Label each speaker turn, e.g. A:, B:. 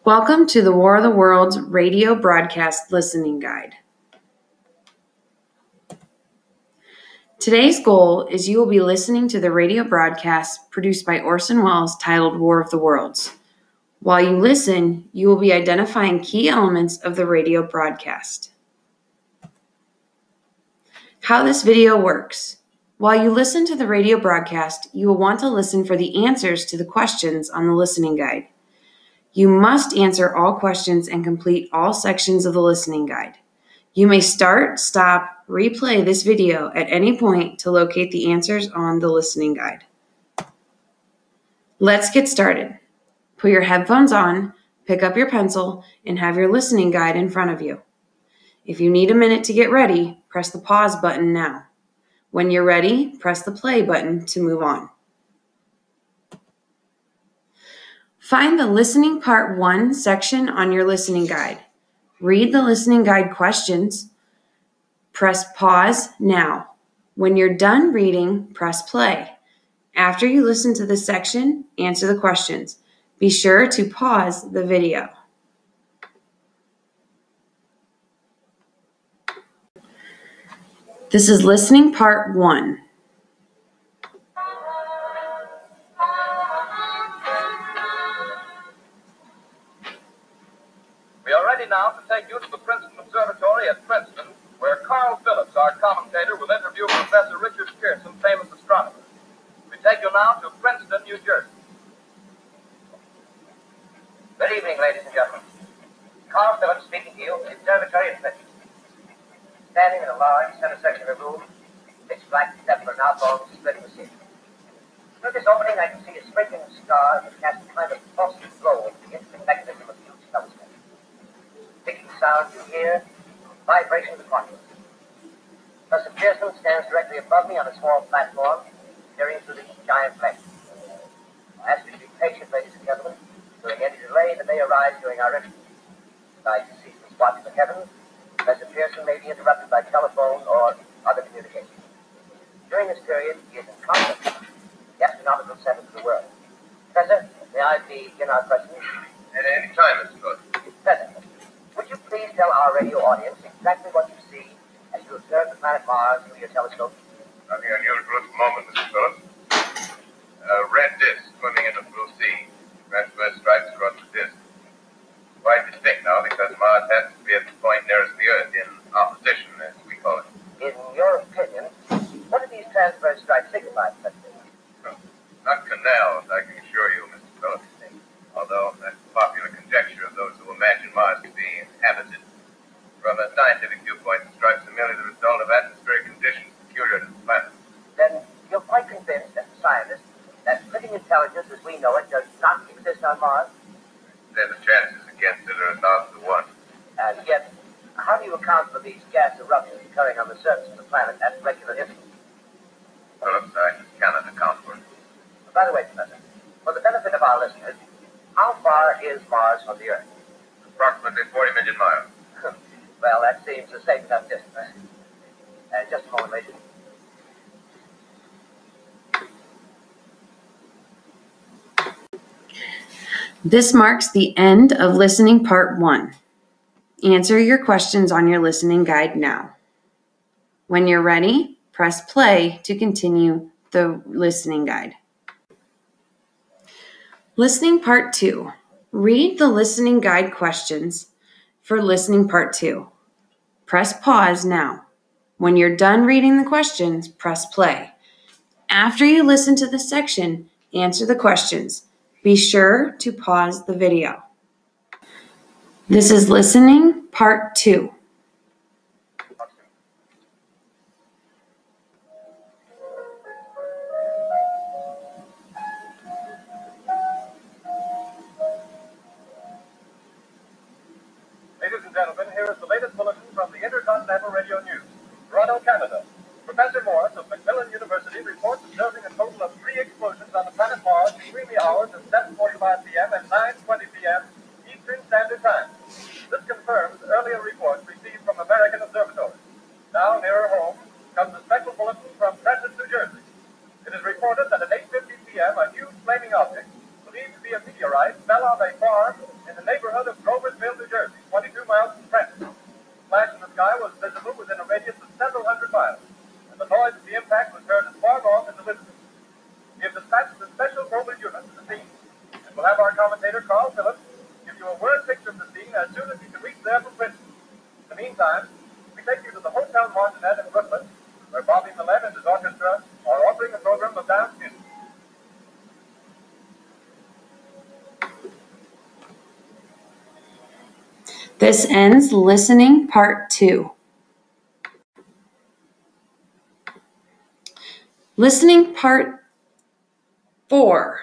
A: Welcome to the War of the Worlds radio broadcast listening guide. Today's goal is you will be listening to the radio broadcast produced by Orson Welles titled War of the Worlds. While you listen, you will be identifying key elements of the radio broadcast. How this video works. While you listen to the radio broadcast, you will want to listen for the answers to the questions on the listening guide. You must answer all questions and complete all sections of the listening guide. You may start, stop, replay this video at any point to locate the answers on the listening guide. Let's get started. Put your headphones on, pick up your pencil, and have your listening guide in front of you. If you need a minute to get ready, press the pause button now. When you're ready, press the play button to move on. Find the Listening Part 1 section on your listening guide. Read the listening guide questions. Press pause now. When you're done reading, press play. After you listen to the section, answer the questions. Be sure to pause the video. This is Listening Part 1.
B: We are ready now to take you to the Princeton Observatory at Princeton, where Carl Phillips, our commentator, will interview Professor Richard Pearson, famous astronomer. We take you now to Princeton, New Jersey.
C: Good evening, ladies and gentlemen. Carl Phillips speaking to you from the observatory at Princeton. Standing in a large center section of the room, pitch black except for an outlaw splitting the ceiling. Through this opening, I can see a sprinkling of stars that cast a kind of pulsing glow over the intricate mechanism of the huge telescope. Picking sound you hear, vibration of the quantum. Professor Pearson stands directly above me on a small platform, peering through the giant lens. I ask you to be patient, ladies and gentlemen. During any delay that may arise during our interview, besides the ceaseless watch of the heavens, Professor Pearson may be interrupted by telephone or other communication. During this period, he is in contact with the astronomical center of the world. Professor, may I begin our questions?
B: At any time, Mr. Phillips.
C: Professor, would you please tell our radio audience exactly what you see as you observe the planet Mars through your telescope?
B: Nothing unusual at the moment, Mr. Phillips. A red disk swimming in the blue sea. Transverse stripes across the disk. Quite distinct now because Mars happens to be at the point nearest the Earth, in opposition, as we call it.
C: In your opinion, what do these transverse stripes signify, Professor?
B: Not canals, I can assure you, Mr. Phillips. Although that's a popular conjecture of those who imagine Mars to be inhabited. From a scientific viewpoint, the stripes are merely the result of atmospheric conditions peculiar to the planet.
C: Then you're quite convinced, as a scientist, that living intelligence as we know it does not exist on Mars?
B: Then the chances against it are 1,000 to 1.
C: And yet, how do you account for these gas eruptions occurring on the surface of the planet at regular intervals?
B: Phillips, I cannot account for it.
C: By the way, Professor, for the benefit of our listeners, how far is Mars from the Earth?
B: Approximately 40 million miles.
C: Well, that seems a safe enough distance. Just a moment, ladies.
A: This marks the end of Listening Part 1. Answer your questions on your listening guide now. When you're ready, press play to continue the listening guide. Listening Part 2. Read the listening guide questions for Listening Part 2. Press pause now. When you're done reading the questions, press play. After you listen to the section, answer the questions. Be sure to pause the video. This is Listening Part 2.
B: Ladies and gentlemen, here is the latest bulletin from the Intercontinental Radio News. Toronto, Canada. Professor Morris of Macmillan University reports observing a total of 3 explosions on the planet Mars between the hours of 7:45 p.m. and 9:20 p.m. Eastern Standard Time. This confirms earlier reports received from American observatories. Now, nearer home, comes a special bulletin from Trenton, New Jersey. It is reported that at 8:50 p.m. a huge flaming object, believed to be a meteorite, fell on a farm in the neighborhood impact was heard as far off as Elizabeth. We have dispatched a special mobile unit to the scene, and we'll have our commentator, Carl Phillips, give you a word picture of the scene as soon as he can reach there from Princeton. In the meantime, we take you to the Hotel Martinet in Brooklyn, where Bobby Millett and his orchestra are offering a program of dance music.
A: This ends listening part 2. Listening part 4.